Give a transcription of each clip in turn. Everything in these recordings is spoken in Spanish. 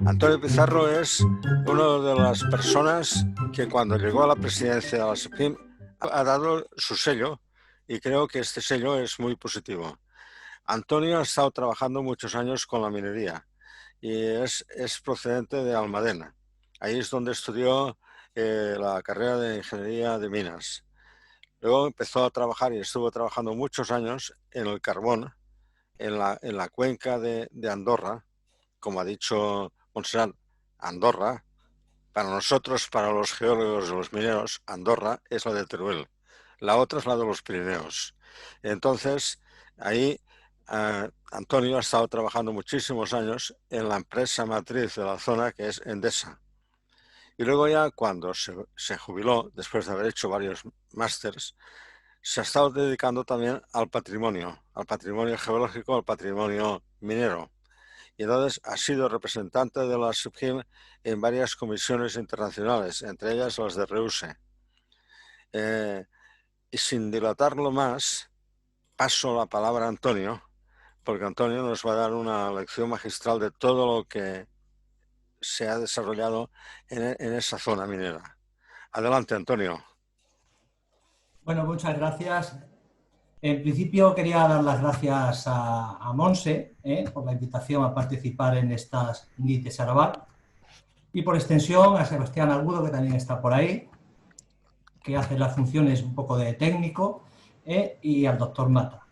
Antonio Pizarro es una de las personas que cuando llegó a la presidencia de la SEPIM ha dado su sello, y creo que este sello es muy positivo. Antonio ha estado trabajando muchos años con la minería y es procedente de Almadena. Ahí es donde estudió la carrera de Ingeniería de Minas. Luego empezó a trabajar y estuvo trabajando muchos años en el carbón, en la cuenca de Andorra, como ha dicho Montserrat. Andorra, para nosotros, para los geólogos y los mineros, Andorra es la de Teruel. La otra es la de los Pirineos. Entonces, ahí Antonio ha estado trabajando muchísimos años en la empresa matriz de la zona, que es Endesa. Y luego ya cuando se jubiló, después de haber hecho varios másters, se ha estado dedicando también al patrimonio geológico, al patrimonio minero. Y entonces ha sido representante de la SEPIM en varias comisiones internacionales, entre ellas las de REUSE. Y sin dilatarlo más, paso la palabra a Antonio, porque Antonio nos va a dar una lección magistral de todo lo que se ha desarrollado en esa zona minera. Adelante, Antonio. Bueno, muchas gracias. En principio quería dar las gracias a Monse por la invitación a participar en estas NIT de Saraval, y por extensión a Sebastián Agudo, que también está por ahí, que hace las funciones un poco de técnico, y al doctor Mata.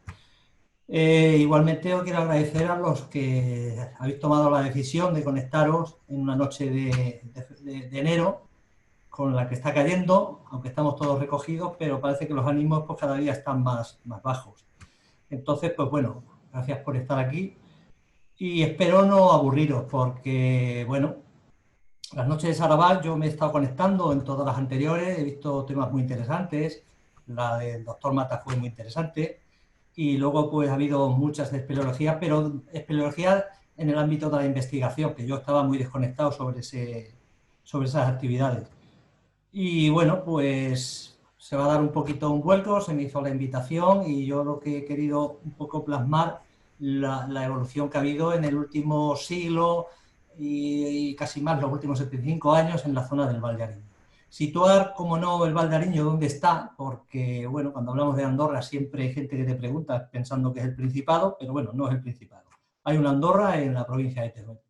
Igualmente os quiero agradecer a los que habéis tomado la decisión de conectaros en una noche de enero, con la que está cayendo, aunque estamos todos recogidos, pero parece que los ánimos pues, cada día están más bajos. Entonces, pues bueno, gracias por estar aquí y espero no aburriros porque, bueno, las noches de Saraval yo me he estado conectando en todas las anteriores, he visto temas muy interesantes, la del doctor Mata fue muy interesante y luego pues ha habido muchas de espeleología, pero espeleología en el ámbito de la investigación, que yo estaba muy desconectado sobre esas actividades. Y bueno, pues se va a dar un poquito un vuelco, se me hizo la invitación y yo lo que he querido un poco plasmar la evolución que ha habido en el último siglo y casi más los últimos 75 años en la zona del Val de Ariño. Situar, como no, el Val de Ariño dónde está, porque bueno, cuando hablamos de Andorra siempre hay gente que te pregunta pensando que es el Principado, pero bueno, no es el Principado. Hay una Andorra en la provincia de Teruel.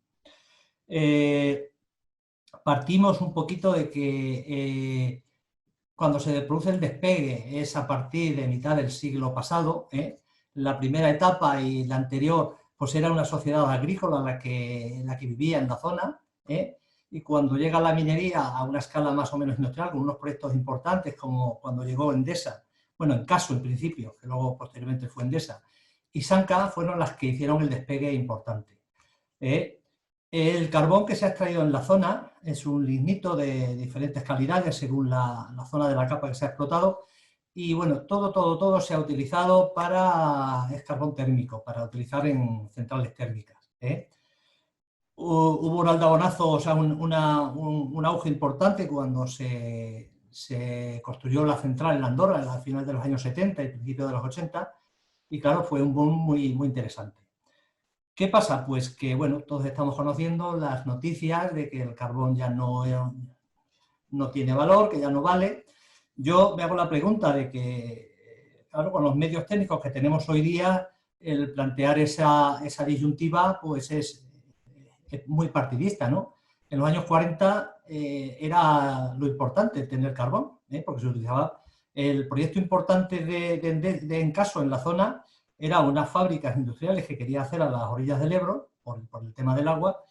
Partimos un poquito de que cuando se produce el despegue es a partir de mitad del siglo pasado. La primera etapa y la anterior pues era una sociedad agrícola la que vivía en la zona, y cuando llega la minería a una escala más o menos industrial, con unos proyectos importantes como cuando llegó Endesa, bueno, en Caso en principio, que luego posteriormente fue Endesa, y Sanca fueron las que hicieron el despegue importante. El carbón que se ha extraído en la zona es un lignito de diferentes calidades según la zona de la capa que se ha explotado y bueno, todo se ha utilizado es carbón térmico, para utilizar en centrales térmicas. Hubo un aldabonazo, o sea, un auge importante cuando se construyó la central en Andorra al final de los años 70 y principios de los 80 y claro, fue un boom muy interesante. ¿Qué pasa? Pues que, bueno, todos estamos conociendo las noticias de que el carbón ya no tiene valor, que ya no vale. Yo me hago la pregunta de que, claro, con los medios técnicos que tenemos hoy día, el plantear esa disyuntiva pues es muy partidista, ¿no? En los años 40 era lo importante tener carbón, porque se utilizaba. El proyecto importante de Encaso en la zona era unas fábricas industriales que quería hacer a las orillas del Ebro, por el tema del agua,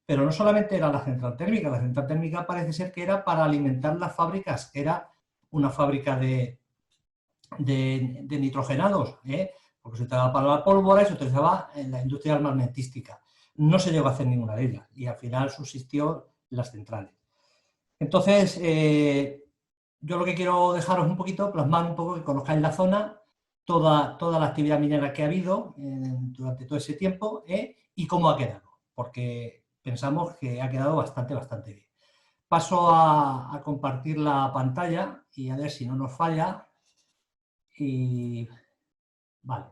pero no solamente era la central térmica parece ser que era para alimentar las fábricas, era una fábrica de nitrogenados, porque se utilizaba para la pólvora y se utilizaba en la industria armamentística. No se llegó a hacer ninguna de ellas y al final subsistió las centrales. Entonces, yo lo que quiero dejaros un poquito, plasmar un poco, que conozcáis la zona, toda la actividad minera que ha habido durante todo ese tiempo y cómo ha quedado, porque pensamos que ha quedado bastante bien. Paso a compartir la pantalla y a ver si no nos falla. Y vale,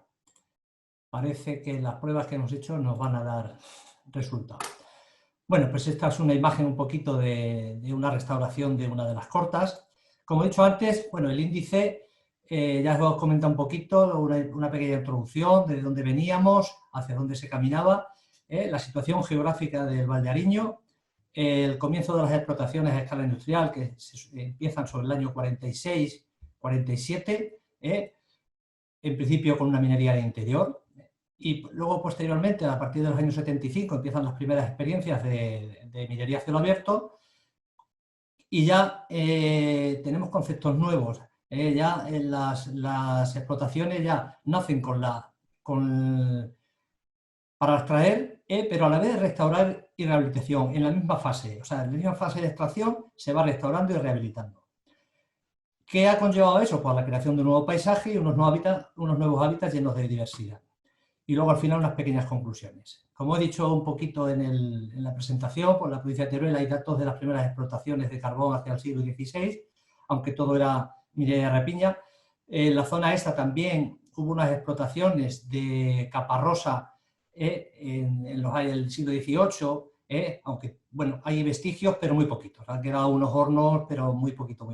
parece que las pruebas que hemos hecho nos van a dar resultado. Bueno, pues esta es una imagen un poquito de una restauración de una de las cortas. Como he dicho antes, bueno, el índice, ya os he comentado un poquito, una pequeña introducción de dónde veníamos, hacia dónde se caminaba, la situación geográfica del Valdeariño, el comienzo de las explotaciones a escala industrial que empiezan sobre el año 46, 47, en principio con una minería de interior, y luego posteriormente, a partir de los años 75, empiezan las primeras experiencias de minería a cielo abierto y ya tenemos conceptos nuevos. Ya las explotaciones ya nacen para extraer, pero a la vez restaurar y rehabilitación en la misma fase. O sea, en la misma fase de extracción se va restaurando y rehabilitando. ¿Qué ha conllevado eso? Pues la creación de un nuevo paisaje y unos nuevos hábitats llenos de diversidad. Y luego al final unas pequeñas conclusiones. Como he dicho un poquito en la presentación, por la provincia de Teruel hay datos de las primeras explotaciones de carbón hacia el siglo XVI, aunque todo era minería de rapiña. En la zona esta también hubo unas explotaciones de caparrosa en el siglo XVIII, aunque bueno, hay vestigios, pero muy poquitos. Han quedado unos hornos, pero muy poquito.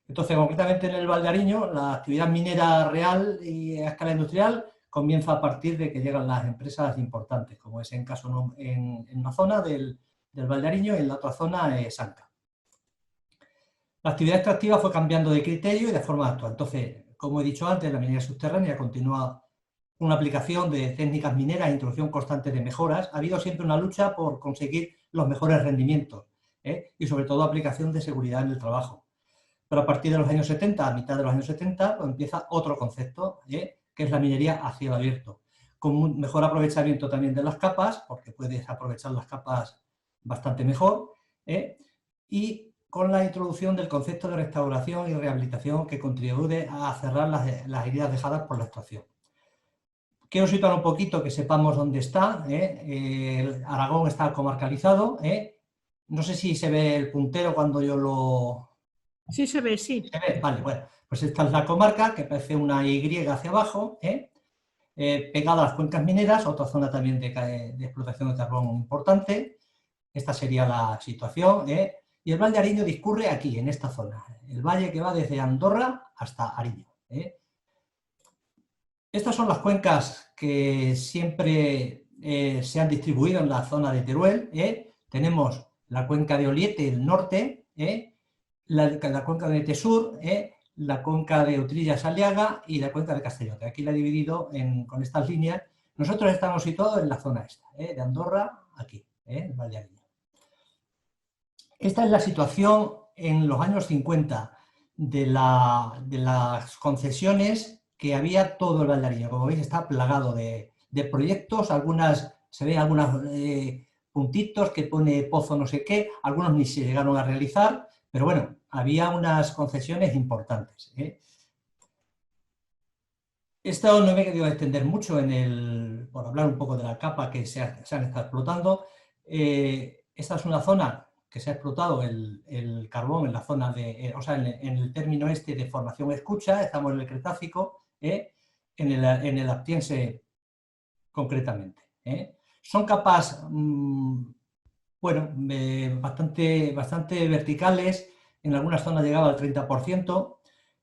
Entonces, concretamente en el Valdeariño, la actividad minera real y a escala industrial comienza a partir de que llegan las empresas importantes, como es en caso en una zona del Valdeariño y en la otra zona Sanca. La actividad extractiva fue cambiando de criterio y de forma actual. Entonces, como he dicho antes, la minería subterránea continúa una aplicación de técnicas mineras e introducción constante de mejoras. Ha habido siempre una lucha por conseguir los mejores rendimientos y sobre todo aplicación de seguridad en el trabajo. Pero a partir de los años 70, a mitad de los años 70, pues empieza otro concepto, que es la minería a cielo abierto, con un mejor aprovechamiento también de las capas, porque puedes aprovechar las capas bastante mejor, y con la introducción del concepto de restauración y rehabilitación que contribuye a cerrar las heridas dejadas por la extracción. Quiero situar un poquito que sepamos dónde está. Aragón está comarcalizado. No sé si se ve el puntero cuando yo lo... Sí, se ve, sí. ¿Se ve? Vale, bueno, pues esta es la comarca, que parece una Y hacia abajo, pegada a las cuencas mineras, otra zona también de explotación de carbón importante. Esta sería la situación, y el Valdeariño discurre aquí, en esta zona, el valle que va desde Andorra hasta Ariño. Estas son las cuencas que siempre se han distribuido en la zona de Teruel. Tenemos la cuenca de Oliete, el norte, la cuenca de Oliete Sur, la cuenca de Utrilla-Saliaga y la cuenca de Castellote. Aquí la he dividido con estas líneas. Nosotros estamos situados en la zona esta, de Andorra, aquí, el Valdeariño. Esta es la situación en los años 50 de las concesiones que había todo el Valdeariño. Como veis, está plagado de proyectos, se ven algunos puntitos que pone pozo no sé qué, algunos ni se llegaron a realizar, pero bueno, había unas concesiones importantes. Esto no me he querido extender mucho por hablar un poco de la capa que se han estado explotando. Esta es una zona que se ha explotado el carbón en la zona o sea, en el término este de formación escucha, estamos en el Cretácico, en el Aptiense concretamente. Son capas, bueno, bastante verticales, en algunas zonas llegaba al 30%,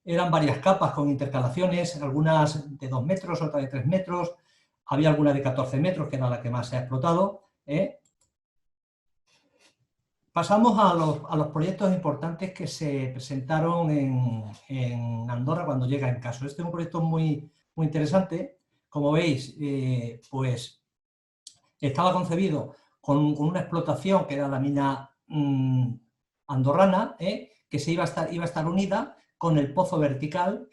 eran varias capas con intercalaciones, algunas de 2 metros, otras de 3 metros, había alguna de 14 metros, que era la que más se ha explotado. Pasamos a los proyectos importantes que se presentaron en Andorra cuando llega en caso. Este es un proyecto muy interesante. Como veis, pues estaba concebido con una explotación que era la mina andorrana, que iba a estar unida con el pozo vertical,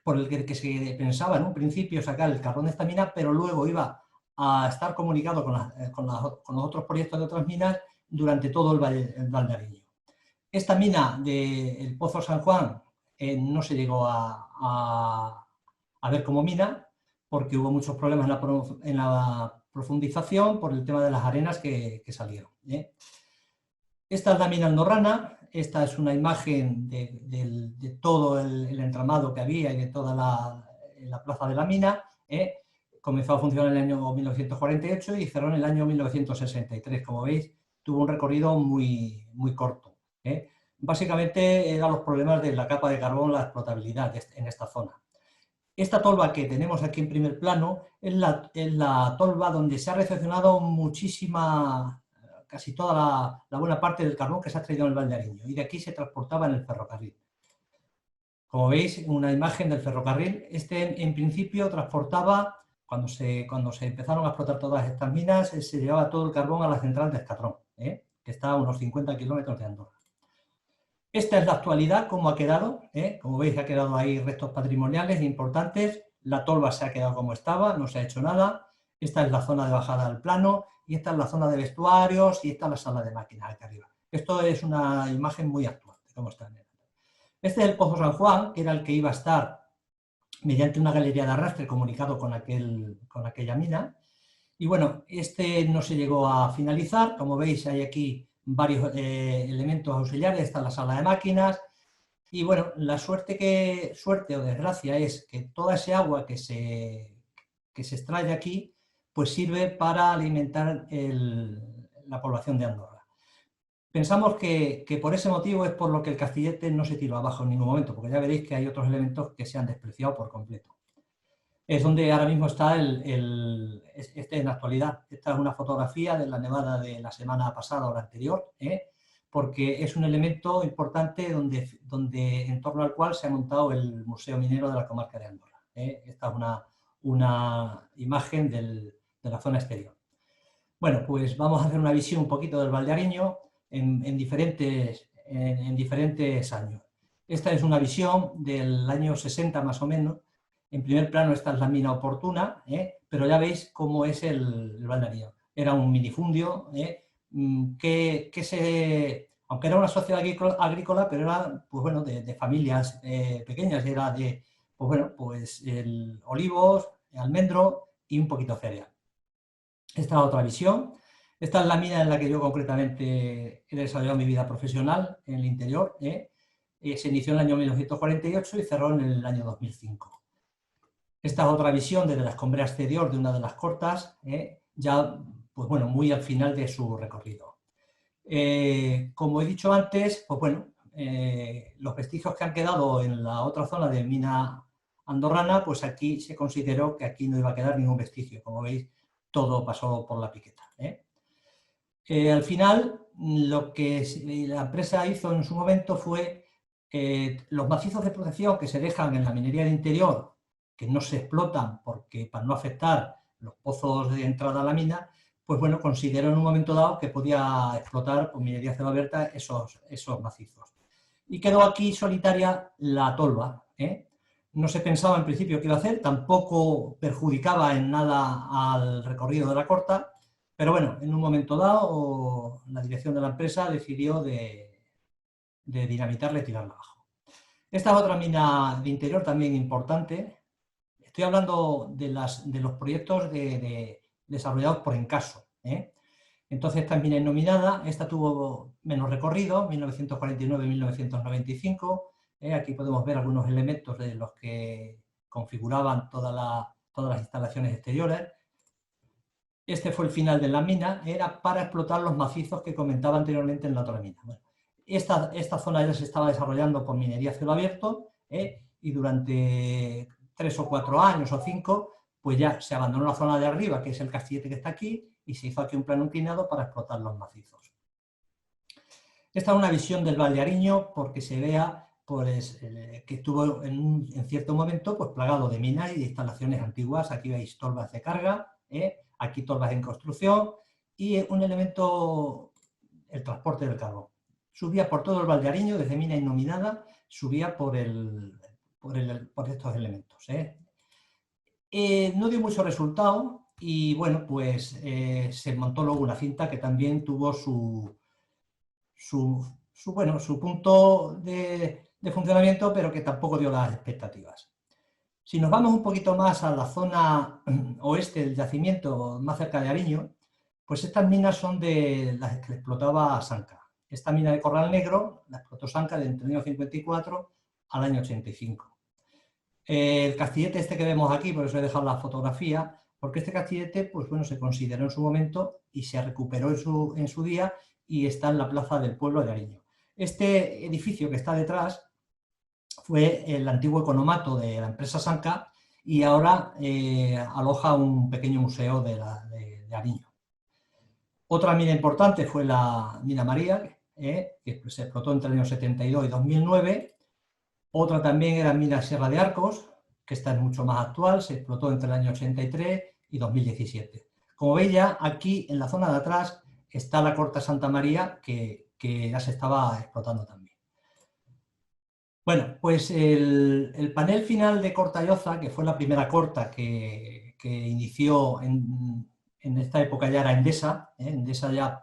por el que se pensaba en un principio sacar el carbón de esta mina, pero luego iba a estar comunicado con los otros proyectos de otras minas durante todo el Valdeariño. Esta mina del Pozo San Juan no se llegó a a ver como mina, porque hubo muchos problemas en la profundización por el tema de las arenas que salieron. Esta es la mina andorrana. Esta es una imagen de todo el entramado que había y de toda la plaza de la mina. Comenzó a funcionar en el año 1948 y cerró en el año 1963. Como veis, tuvo un recorrido muy, muy corto. Básicamente eran los problemas de la capa de carbón, la explotabilidad en esta zona. Esta tolva que tenemos aquí en primer plano es la tolva donde se ha recepcionado casi toda la buena parte del carbón que se ha extraído en el Valdeariño, y de aquí se transportaba en el ferrocarril. Como veis, una imagen del ferrocarril. En principio transportaba, cuando se empezaron a explotar todas estas minas, se llevaba todo el carbón a la central de Escatrón, que está a unos 50 kilómetros de Andorra. Esta es la actualidad, cómo ha quedado. Como veis, ha quedado ahí restos patrimoniales importantes. La tolva se ha quedado como estaba, no se ha hecho nada. Esta es la zona de bajada al plano, y esta es la zona de vestuarios, y esta es la sala de máquinas aquí arriba. Esto es una imagen muy actual de cómo está. Este es el Pozo San Juan, que era el que iba a estar mediante una galería de arrastre comunicado con aquella mina. Y bueno, este no se llegó a finalizar. Como veis, hay aquí varios elementos auxiliares. Esta es la sala de máquinas. Y bueno, la suerte o desgracia es que toda ese agua que se extrae de aquí, pues sirve para alimentar la población de Andorra. Pensamos que por ese motivo es por lo que el Castillete no se tiró abajo en ningún momento, porque ya veréis que hay otros elementos que se han despreciado por completo. Es donde ahora mismo está en la actualidad. Esta es una fotografía de la nevada de la semana pasada o la anterior, porque es un elemento importante en torno al cual se ha montado el Museo Minero de la Comarca de Andorra. Esta es una imagen de la zona exterior. Bueno, pues vamos a hacer una visión un poquito del Valdeariño en diferentes años. Esta es una visión del año 60 más o menos. En primer plano esta es la mina oportuna, pero ya veis cómo es el Valdeariño. Era un minifundio aunque era una sociedad agrícola, pero era pues bueno, de familias pequeñas. Era de olivos, almendro y un poquito de cereal. Esta es otra visión. Esta es la mina en la que yo concretamente he desarrollado mi vida profesional en el interior. Se inició en el año 1948 y cerró en el año 2005. Esta es otra visión desde la escombrera exterior de una de las cortas, ya pues bueno, muy al final de su recorrido. Como he dicho antes, pues bueno, los vestigios que han quedado en la otra zona de mina andorrana, pues aquí se consideró que aquí no iba a quedar ningún vestigio. Como veis, todo pasó por la piqueta. Al final, lo que la empresa hizo en su momento fue los macizos de protección que se dejan en la minería de interior, que no se explotan para no afectar los pozos de entrada a la mina, pues bueno, consideró en un momento dado que podía explotar con minería a cielo abierta esos macizos. Y quedó aquí solitaria la tolva. No se pensaba en principio qué iba a hacer, tampoco perjudicaba en nada al recorrido de la corta, pero bueno, en un momento dado la dirección de la empresa decidió de dinamitarla y tirarla abajo. Esta es otra mina de interior también importante. Estoy hablando de los proyectos desarrollados por Encaso. Entonces esta mina nominada, esta tuvo menos recorrido, 1949-1995. Aquí podemos ver algunos elementos de los que configuraban todas las instalaciones exteriores. Este fue el final de la mina, era para explotar los macizos que comentaba anteriormente en la otra mina. Bueno, esta zona ya se estaba desarrollando por minería a cielo abierto, y durante 3 o 4 años o 5, pues ya se abandonó la zona de arriba, que es el Castillete que está aquí, y se hizo aquí un plano inclinado para explotar los macizos. Esta es una visión del Valdeariño porque se vea pues, que estuvo en cierto momento pues, plagado de minas y de instalaciones antiguas. Aquí veis tolvas de carga, aquí tolvas en construcción y un elemento, el transporte del carbón. Subía por todo el Valdeariño, desde mina innominada, subía por estos elementos. No dio mucho resultado y bueno, pues se montó luego una cinta que también tuvo su punto de funcionamiento, pero que tampoco dio las expectativas. Si nos vamos un poquito más a la zona oeste del yacimiento, más cerca de Ariño, pues estas minas son de las que explotaba Sanca. Esta mina de Corral Negro la explotó Sanca entre el año 54 al año 85. El castillete este que vemos aquí, por eso he dejado la fotografía, porque este castillete, pues bueno, se consideró en su momento y se recuperó en su día y está en la plaza del pueblo de Ariño. Este edificio que está detrás fue el antiguo economato de la empresa Sanca y ahora aloja un pequeño museo de Ariño. Otra mina importante fue la mina María, que se explotó entre el año 72 y 2009. Otra también era mina Sierra de Arcos, que esta es mucho más actual, se explotó entre el año 83 y 2017. Como veis ya, aquí en la zona de atrás está la Corta Santa María, que ya se estaba explotando también. Bueno, pues el panel final de Corta Lloza, que fue la primera corta que inició en esta época ya era Endesa, Endesa ya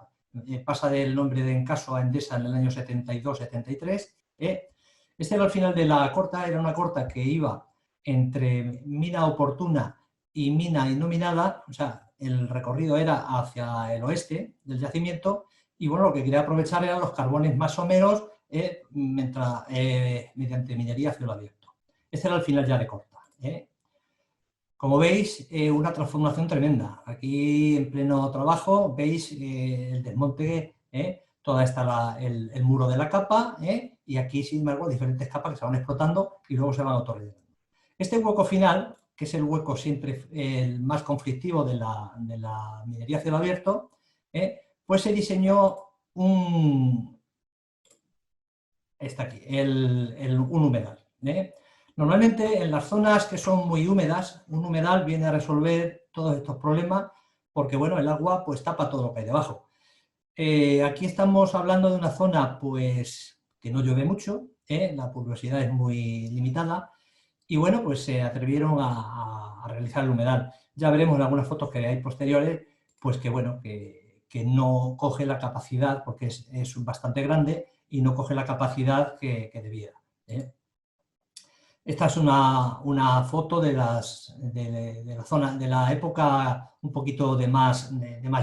pasa del nombre de Encaso a Endesa en el año 72-73. Este era el final de la corta, era una corta que iba entre mina oportuna y mina inominada, o sea, el recorrido era hacia el oeste del yacimiento y bueno, lo que quería aprovechar eran los carbones más someros mediante minería a cielo abierto. Este era el final ya de corta. Como veis, una transformación tremenda. Aquí en pleno trabajo veis el desmonte, toda esta el muro de la capa, y aquí, sin embargo, diferentes capas que se van explotando y luego se van autorrellenando. Este hueco final, que es el hueco siempre el más conflictivo de la minería a cielo abierto, pues se diseñó está aquí, un humedal. Normalmente en las zonas que son muy húmedas, un humedal viene a resolver todos estos problemas porque bueno, el agua pues tapa todo lo que hay debajo. Aquí estamos hablando de una zona pues que no llueve mucho, la pluviosidad es muy limitada y bueno, pues se atrevieron a realizar el humedal. Ya veremos en algunas fotos que hay posteriores, pues que bueno, que no coge la capacidad porque es bastante grande y no coge la capacidad que debiera. Esta es una foto de la zona, de la época un poquito de más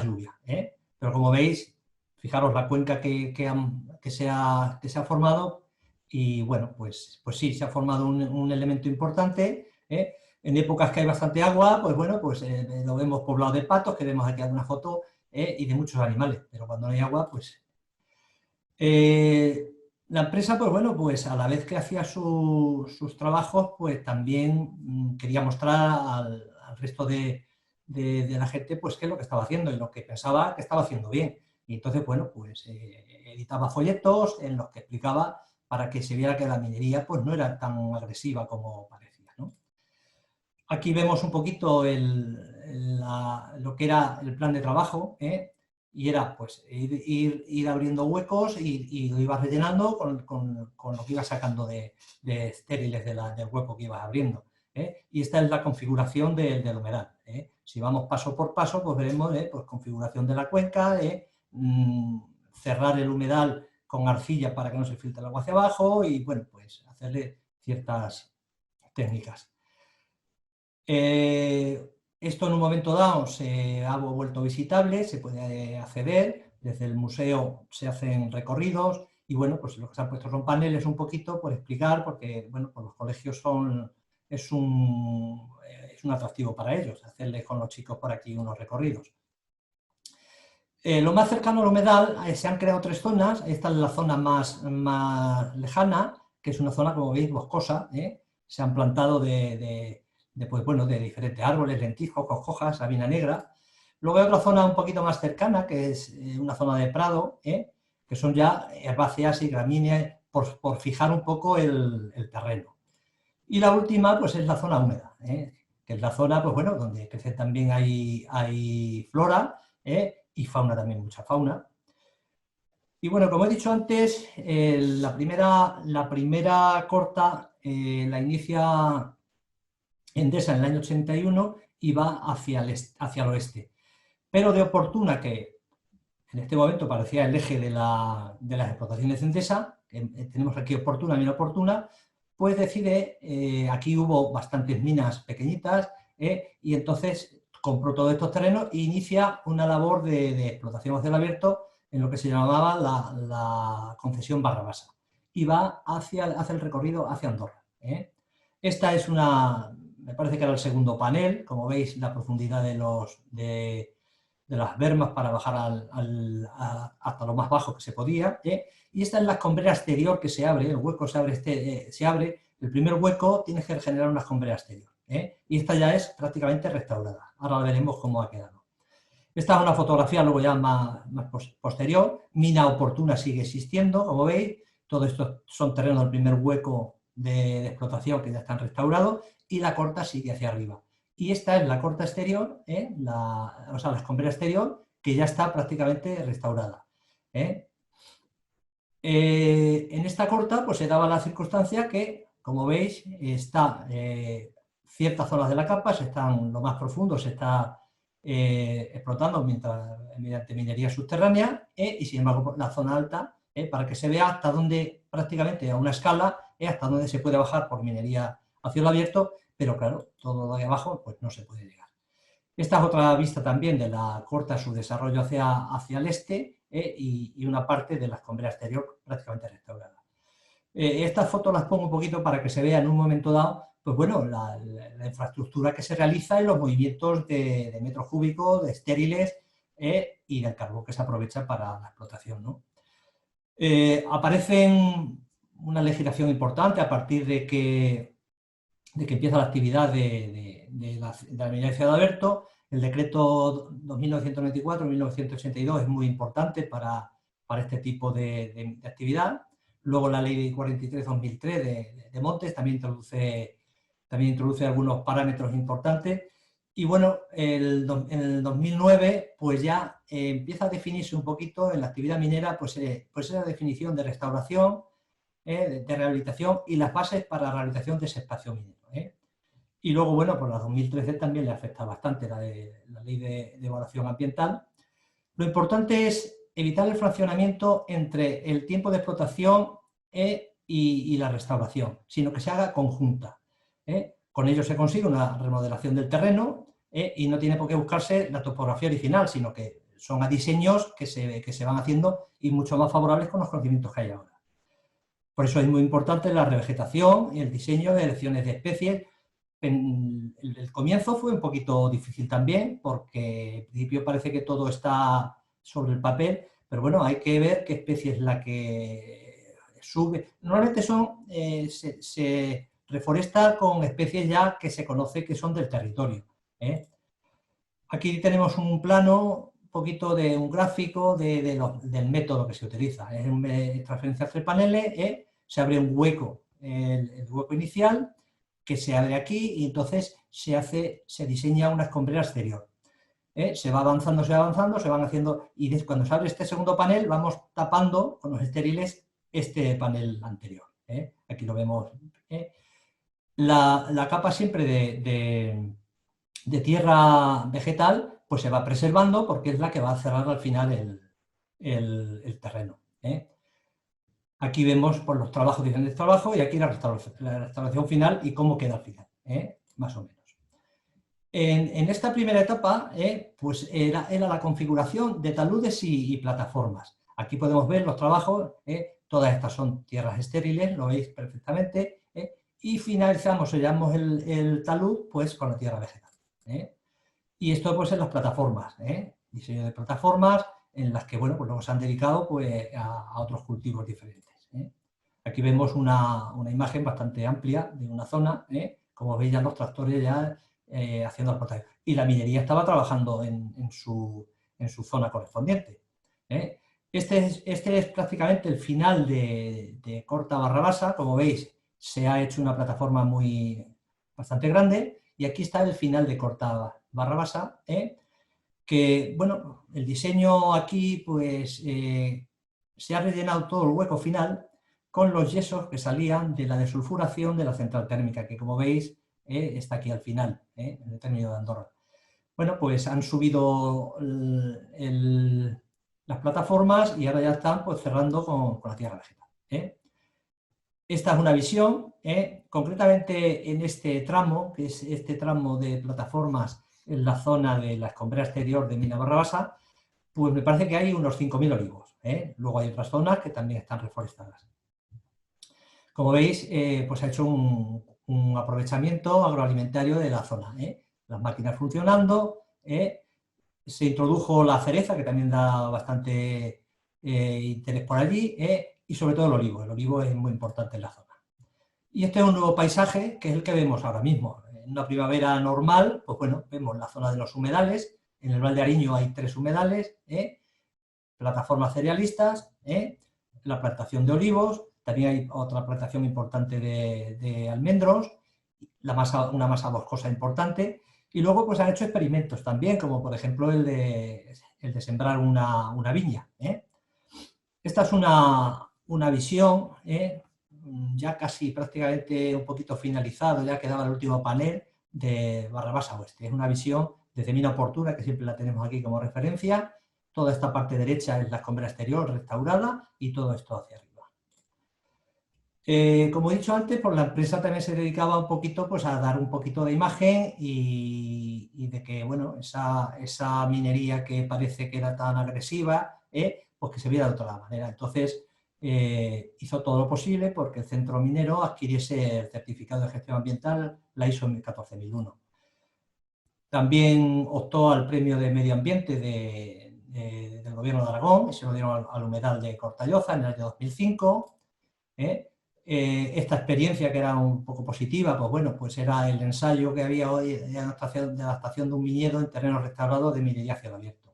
lluvia. Pero como veis, fijaros la cuenca que se ha formado y bueno, pues sí, se ha formado un elemento importante. En épocas que hay bastante agua, pues bueno, pues lo vemos poblado de patos, que vemos aquí alguna foto, y de muchos animales, pero cuando no hay agua, pues... la empresa, pues bueno, pues a la vez que hacía sus trabajos, pues también quería mostrar al resto de la gente, pues qué es lo que estaba haciendo y lo que pensaba que estaba haciendo bien. Y entonces, bueno, pues editaba folletos en los que explicaba para que se viera que la minería pues no era tan agresiva como parecía, ¿no? Aquí vemos un poquito lo que era el plan de trabajo, y era pues ir abriendo huecos y lo ibas rellenando con lo que ibas sacando de estériles del hueco que ibas abriendo. Y esta es la configuración del humedal. Si vamos paso por paso, pues veremos pues, configuración de la cuenca, cerrar el humedal con arcilla para que no se filtre el agua hacia abajo y bueno, pues hacerle ciertas técnicas. Esto en un momento dado se ha vuelto visitable, se puede acceder, desde el museo se hacen recorridos y bueno, pues lo que se han puesto son paneles un poquito por explicar, porque bueno, pues los colegios es un atractivo para ellos, hacerles con los chicos por aquí unos recorridos. Lo más cercano al humedal, se han creado 3 zonas, esta es la zona más lejana, que es una zona, como veis, boscosa, se han plantado pues, bueno, de diferentes árboles, lentiscos, hojas, sabina negra. Luego hay otra zona un poquito más cercana, que es una zona de prado, que son ya herbáceas y gramíneas, por fijar un poco el terreno. Y la última, pues es la zona húmeda, que es la zona, pues bueno, donde crece también hay flora, y fauna también, mucha fauna. Y bueno, como he dicho antes, la primera corta la inicia Endesa en el año 81 y va hacia el oeste. Pero de Oportuna, que en este momento parecía el eje de las explotaciones de Endesa, tenemos aquí Oportuna, mina Oportuna, pues decide, aquí hubo bastantes minas pequeñitas, y entonces compró todos estos terrenos e inicia una labor de explotación a cielo abierto en lo que se llamaba la concesión Barrabasa. Y va hace el recorrido hacia Andorra. Esta es me parece que era el segundo panel, como veis la profundidad de las bermas para bajar hasta lo más bajo que se podía, y esta es la escombrera exterior que se abre, el hueco se abre, el primer hueco tiene que generar una escombrera exterior, y esta ya es prácticamente restaurada. Ahora veremos cómo ha quedado. Esta es una fotografía luego ya más posterior. Mina oportuna sigue existiendo, como veis. Todo esto son terrenos del primer hueco de explotación que ya están restaurados, y la corta sigue hacia arriba. Y esta es la corta exterior, o sea, la escombrera exterior, que ya está prácticamente restaurada. En esta corta pues se daba la circunstancia que, como veis, está ciertas zonas de la capa, lo más profundo se está explotando mediante minería subterránea, y sin embargo la zona alta, para que se vea hasta donde, prácticamente a una escala, hasta donde se puede bajar por minería a cielo abierto, pero claro, todo lo de abajo pues no se puede llegar. Esta es otra vista también de la corta, su desarrollo hacia el este, y una parte de la escombrera exterior prácticamente restaurada. Estas fotos las pongo un poquito para que se vea en un momento dado, pues bueno, la infraestructura que se realiza y los movimientos de metros cúbicos, de estériles, y del carbón que se aprovecha para la explotación, ¿no? Aparece una legislación importante a partir de que empieza la actividad de la minería de cielo abierto. El decreto 2994-1982 es muy importante para este tipo de actividad. Luego la ley 43-2003 de montes también introduce algunos parámetros importantes. Y bueno, en el 2009 pues ya empieza a definirse un poquito en la actividad minera pues esa definición de restauración, de rehabilitación y las bases para la rehabilitación de ese espacio minero. Y luego, bueno, pues la 2013 también le afecta bastante la ley de evaluación ambiental. Lo importante es evitar el fraccionamiento entre el tiempo de explotación y la restauración, sino que se haga conjunta. Con ello se consigue una remodelación del terreno, y no tiene por qué buscarse la topografía original, sino que son a diseños que se van haciendo y mucho más favorables con los conocimientos que hay ahora. Por eso es muy importante la revegetación y el diseño de elecciones de especies. El comienzo fue un poquito difícil también, porque en principio parece que todo está sobre el papel, pero bueno, hay que ver qué especie es la que sube. Normalmente se reforesta con especies ya que se conoce que son del territorio. Aquí tenemos un plano, un poquito de un gráfico del método que se utiliza. Es transferencia entre paneles, se abre un hueco, el hueco inicial, que se abre aquí, y entonces se diseña una escombrera exterior. Se va avanzando, se van haciendo, y cuando se abre este segundo panel vamos tapando con los estériles este panel anterior. Aquí lo vemos. La capa siempre de tierra vegetal pues se va preservando, porque es la que va a cerrar al final el terreno. Aquí vemos por los trabajos, diferentes trabajos, y aquí la restauración final y cómo queda al final, más o menos. En esta primera etapa, pues era la configuración de taludes y plataformas. Aquí podemos ver los trabajos, todas estas son tierras estériles, lo veis perfectamente, y finalizamos, sellamos el talud pues con la tierra vegetal. Y esto pues en las plataformas, diseño de plataformas en las que, bueno, pues luego se han dedicado pues a otros cultivos diferentes. Aquí vemos una imagen bastante amplia de una zona, como veis ya los tractores ya haciendo la explotación. Y la minería estaba trabajando en su zona correspondiente. Este es prácticamente el final de Corta Barrabasa. Como veis, se ha hecho una plataforma bastante grande, y aquí está el final de Corta Barrabasa, que, bueno, el diseño aquí pues se ha rellenado todo el hueco final con los yesos que salían de la desulfuración de la central térmica, que como veis está aquí al final, en el término de Andorra. Bueno, pues han subido las plataformas y ahora ya están pues cerrando con la tierra vegetal. Esta es una visión, concretamente en este tramo, que es este tramo de plataformas en la zona de la escombrera exterior de Mina Barrabasa, pues me parece que hay unos 5.000 olivos. Luego hay otras zonas que también están reforestadas. Como veis, pues ha hecho un aprovechamiento agroalimentario de la zona. Las máquinas funcionando, se introdujo la cereza, que también da bastante interés por allí, y sobre todo el olivo. El olivo es muy importante en la zona. Y este es un nuevo paisaje, que es el que vemos ahora mismo. En una primavera normal, pues bueno, vemos la zona de los humedales. En el Val de Ariño hay 3 humedales, plataformas cerealistas, la plantación de olivos, también hay otra plantación importante de almendros, una masa boscosa importante, y luego pues han hecho experimentos también, como por ejemplo el de sembrar una viña. Esta es una visión, ya casi prácticamente un poquito finalizado, ya quedaba el último panel de Barrabasa Oeste. Es una visión desde Mina Oportuna, que siempre la tenemos aquí como referencia. Toda esta parte derecha es la escombrera exterior restaurada y todo esto hacia arriba. Como he dicho antes, pues la empresa también se dedicaba un poquito pues, a dar un poquito de imagen y de que bueno, esa minería que parece que era tan agresiva, pues que se viera de otra manera. Entonces, hizo todo lo posible porque el centro minero adquiriese el certificado de gestión ambiental, la ISO 14001. También optó al premio de medio ambiente del gobierno de Aragón, y se lo dieron al humedal de Cortalloza en el año 2005. Esta experiencia, que era un poco positiva, pues bueno, pues era el ensayo que había hoy de adaptación de un viñedo en terreno restaurado de minería a cielo abierto.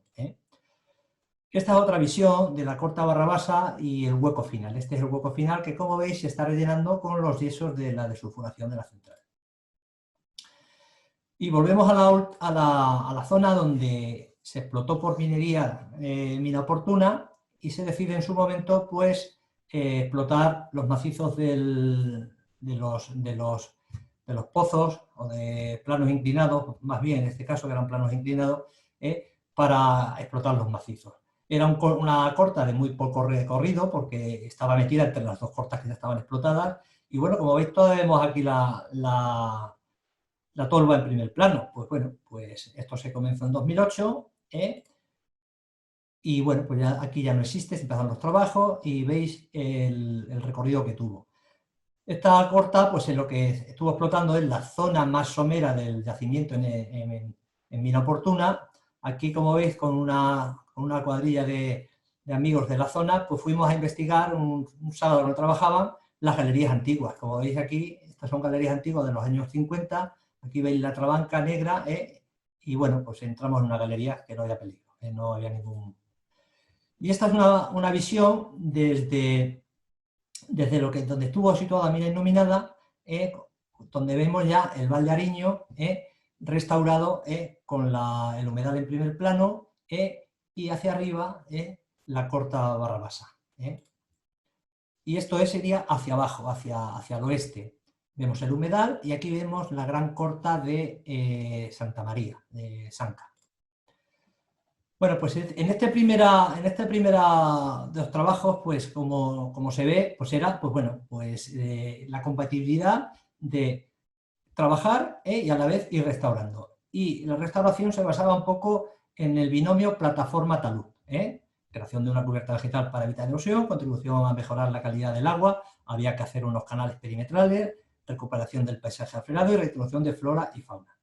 Esta es otra visión de la Corta Barrabasa y el hueco final. Este es el hueco final que, como veis, se está rellenando con los yesos de la desulfuración de la central. Y volvemos a la zona donde se explotó por minería Mina Oportuna y se decide en su momento pues explotar los macizos de los pozos o de planos inclinados, más bien en este caso que eran planos inclinados, para explotar los macizos. Era una corta de muy poco recorrido porque estaba metida entre las 2 cortas que ya estaban explotadas y bueno, como veis todavía vemos aquí la tolva en primer plano. Pues bueno, pues esto se comenzó en 2008, y bueno, pues ya, aquí ya no existe, se empezaron los trabajos y veis el recorrido que tuvo. Esta corta, pues en lo que estuvo explotando es la zona más somera del yacimiento en Mina Oportuna. Aquí, como veis, con una cuadrilla de amigos de la zona, pues fuimos a investigar un sábado que trabajaban las galerías antiguas. Como veis aquí, estas son galerías antiguas de los años 50. Aquí veis la trabanca negra, y bueno, pues entramos en una galería que no había peligro, no había ningún... Y esta es una visión desde donde estuvo situada Mina Iluminada, donde vemos ya el Val de Ariño restaurado con el humedal en primer plano, y hacia arriba la Corta Barrabasa. Y esto sería hacia abajo, hacia el oeste. Vemos el humedal y aquí vemos la gran corta de Santa María, de Sanca. Bueno, pues en este primera de los trabajos, pues como se ve, pues era, pues bueno, pues la compatibilidad de trabajar y a la vez ir restaurando. Y la restauración se basaba un poco en el binomio plataforma-talud. Creación de una cubierta vegetal para evitar erosión, contribución a mejorar la calidad del agua, había que hacer unos canales perimetrales, recuperación del paisaje aflorado y reintroducción de flora y fauna.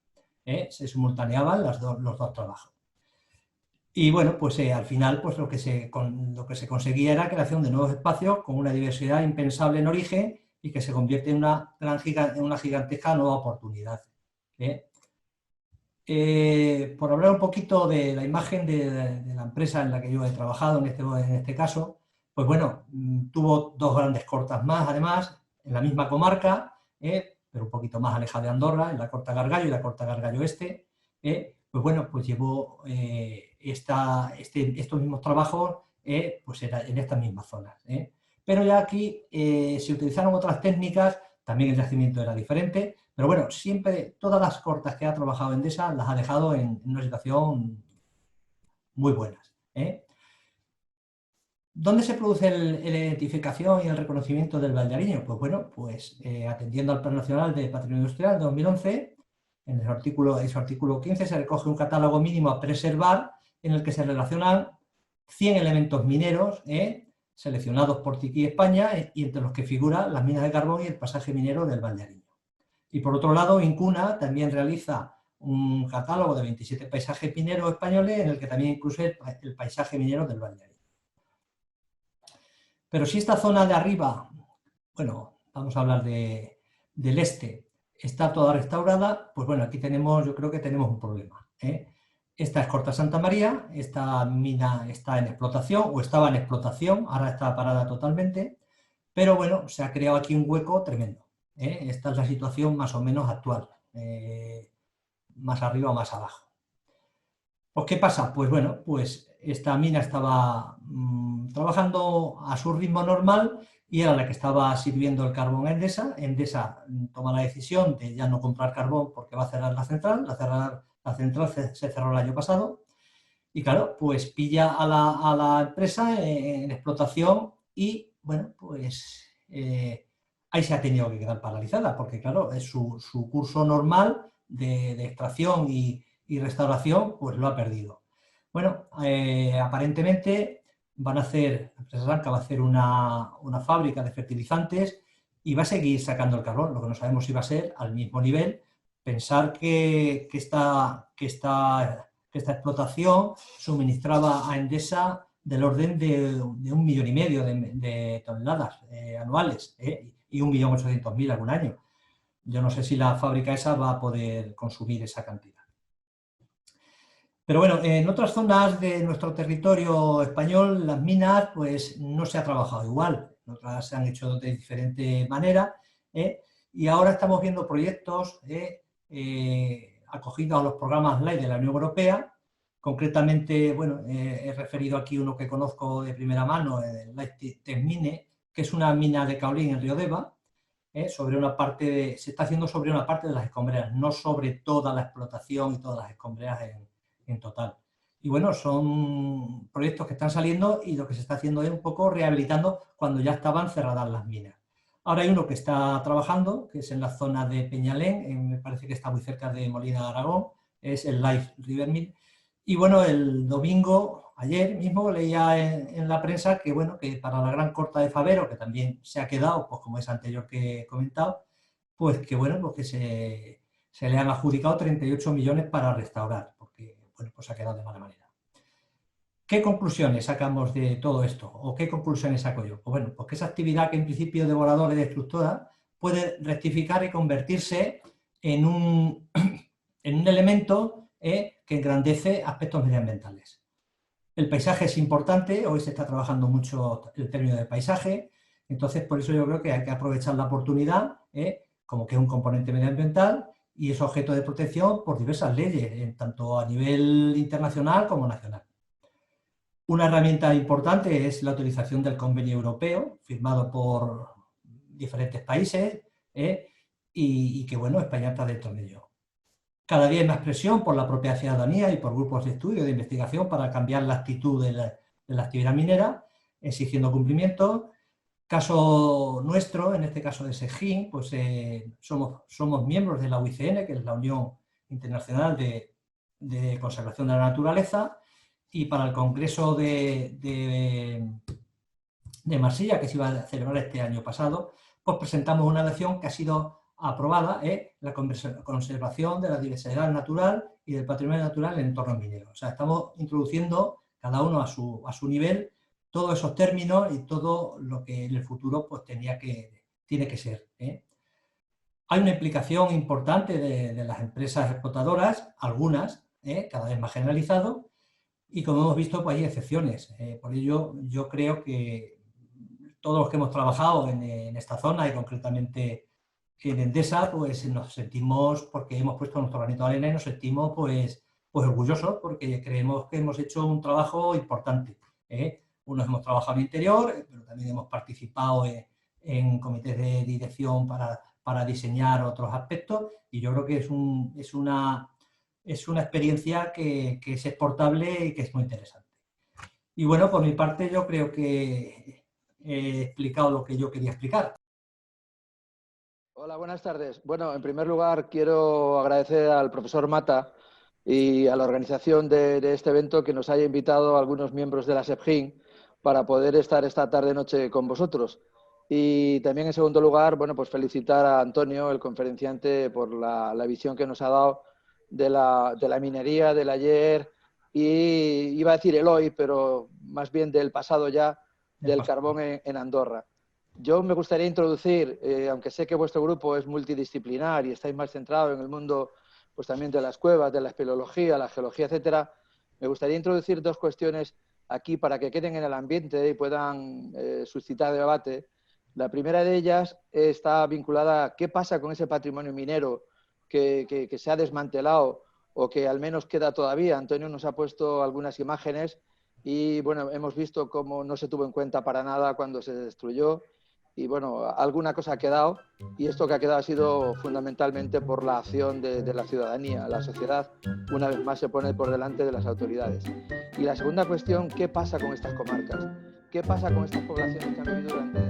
Se simultaneaban los dos trabajos. Y bueno, pues al final pues lo que se conseguía era creación de nuevos espacios con una diversidad impensable en origen y que se convierte en una gigantesca nueva oportunidad. Por hablar un poquito de la imagen de la empresa en la que yo he trabajado en este caso, pues bueno, tuvo 2 grandes cortas más, además, en la misma comarca, pero un poquito más alejada de Andorra, en la Corta Gargallo y la Corta Gargallo Este. Pues bueno, pues llevó estos mismos trabajos pues en estas mismas zonas. Pero ya aquí se utilizaron otras técnicas, también el yacimiento era diferente, pero bueno, siempre todas las cortas que ha trabajado Endesa las ha dejado en una situación muy buenas. ¿Dónde se produce la identificación y el reconocimiento del Valdeariño? Pues bueno, pues atendiendo al Plan Nacional de Patrimonio Industrial de 2011, en su artículo 15 se recoge un catálogo mínimo a preservar en el que se relacionan 100 elementos mineros seleccionados por TICI España y entre los que figuran las minas de carbón y el pasaje minero del Valdeariño. Y por otro lado, Incuna también realiza un catálogo de 27 paisajes mineros españoles en el que también incluye el paisaje minero del Valdeariño. Pero si esta zona de arriba, bueno, vamos a hablar del este, está toda restaurada, pues bueno, aquí yo creo que tenemos un problema. Esta es Corta Santa María, esta mina está en explotación, o estaba en explotación, ahora está parada totalmente, pero bueno, se ha creado aquí un hueco tremendo. Esta es la situación más o menos actual, más arriba o más abajo. Pues, ¿qué pasa? Pues bueno, pues esta mina estaba trabajando a su ritmo normal y era la que estaba sirviendo el carbón a Endesa. Endesa toma la decisión de ya no comprar carbón porque va a cerrar la central. La central se cerró el año pasado. Y claro, pues pilla a la empresa en explotación y, bueno, pues ahí se ha tenido que quedar paralizada porque, claro, es su curso normal de extracción y restauración, pues lo ha perdido. Bueno, aparentemente la empresa Arranca va a hacer una fábrica de fertilizantes y va a seguir sacando el carbón. Lo que no sabemos si va a ser al mismo nivel. Pensar que esta explotación suministraba a Endesa del orden de 1,5 millones de toneladas anuales y 1.800.000 algún año. Yo no sé si la fábrica esa va a poder consumir esa cantidad. Pero bueno, en otras zonas de nuestro territorio español, las minas, pues no se ha trabajado igual. En otras se han hecho de diferente manera. Y ahora estamos viendo proyectos acogidos a los programas LIFE de la Unión Europea. Concretamente, bueno, he referido aquí uno que conozco de primera mano, el LIFE Tesmine, que es una mina de caolín en Río Deva. Se está haciendo sobre una parte de las escombreras, no sobre toda la explotación y todas las escombreras en total. Y bueno, son proyectos que están saliendo y lo que se está haciendo es un poco rehabilitando cuando ya estaban cerradas las minas. Ahora hay uno que está trabajando, que es en la zona de Peñalén, me parece que está muy cerca de Molina de Aragón, es el Life River Mill. Y bueno, el domingo, ayer mismo, leía en la prensa que, bueno, que para la Gran Corta de Favero, que también se ha quedado, pues como es anterior que he comentado, pues que bueno, pues que se le han adjudicado 38 millones para restaurar, porque bueno, pues ha quedado de mala manera. ¿Qué conclusiones sacamos de todo esto? ¿O qué conclusiones saco yo? Pues bueno, pues que esa actividad que en principio es devoradora y destructora puede rectificar y convertirse en un elemento que engrandece aspectos medioambientales. El paisaje es importante, hoy se está trabajando mucho el término del paisaje, entonces por eso yo creo que hay que aprovechar la oportunidad, como que es un componente medioambiental y es objeto de protección por diversas leyes, tanto a nivel internacional como nacional. Una herramienta importante es la utilización del convenio europeo, firmado por diferentes países, y que, bueno, España está dentro de ello. Cada día hay más presión por la propia ciudadanía y por grupos de estudio de investigación para cambiar la actitud de la actividad minera, exigiendo cumplimiento. Caso nuestro, en este caso de SEGIN, pues somos miembros de la UICN, que es la Unión Internacional de Conservación de la Naturaleza, y para el Congreso de Marsella, que se iba a celebrar este año pasado, pues presentamos una acción que ha sido aprobada, la conservación de la diversidad natural y del patrimonio natural en entornos mineros. O sea, estamos introduciendo cada uno a su nivel todos esos términos y todo lo que en el futuro pues tiene que ser. Hay una implicación importante de las empresas explotadoras, algunas, cada vez más generalizado, y como hemos visto, pues hay excepciones. Por ello, yo creo que todos los que hemos trabajado en esta zona y concretamente en Endesa, pues nos sentimos, porque hemos puesto nuestro granito de arena y nos sentimos pues orgullosos porque creemos que hemos hecho un trabajo importante. Unos hemos trabajado en interior, pero también hemos participado en comités de dirección para diseñar otros aspectos y yo creo que es una experiencia que es exportable y que es muy interesante. Y bueno, por mi parte yo creo que he explicado lo que yo quería explicar. Hola, buenas tardes. Bueno, en primer lugar quiero agradecer al profesor Mata y a la organización de este evento que nos haya invitado a algunos miembros de la SEPGIN para poder estar esta tarde-noche con vosotros. Y también, en segundo lugar, bueno, pues felicitar a Antonio, el conferenciante, por la visión que nos ha dado de la minería del ayer y iba a decir el hoy, pero más bien del pasado ya, del carbón en Andorra. Yo me gustaría introducir, aunque sé que vuestro grupo es multidisciplinar y estáis más centrado en el mundo pues también de las cuevas, de la espeleología, la geología, etcétera, me gustaría introducir dos cuestiones aquí para que queden en el ambiente y puedan suscitar debate. La primera de ellas está vinculada a qué pasa con ese patrimonio minero que se ha desmantelado o que al menos queda todavía. Antonio nos ha puesto algunas imágenes y bueno, hemos visto cómo no se tuvo en cuenta para nada cuando se destruyó. Y bueno, alguna cosa ha quedado y esto que ha quedado ha sido fundamentalmente por la acción de la ciudadanía. La sociedad una vez más se pone por delante de las autoridades. Y la segunda cuestión, ¿qué pasa con estas comarcas? ¿Qué pasa con estas poblaciones que han vivido durante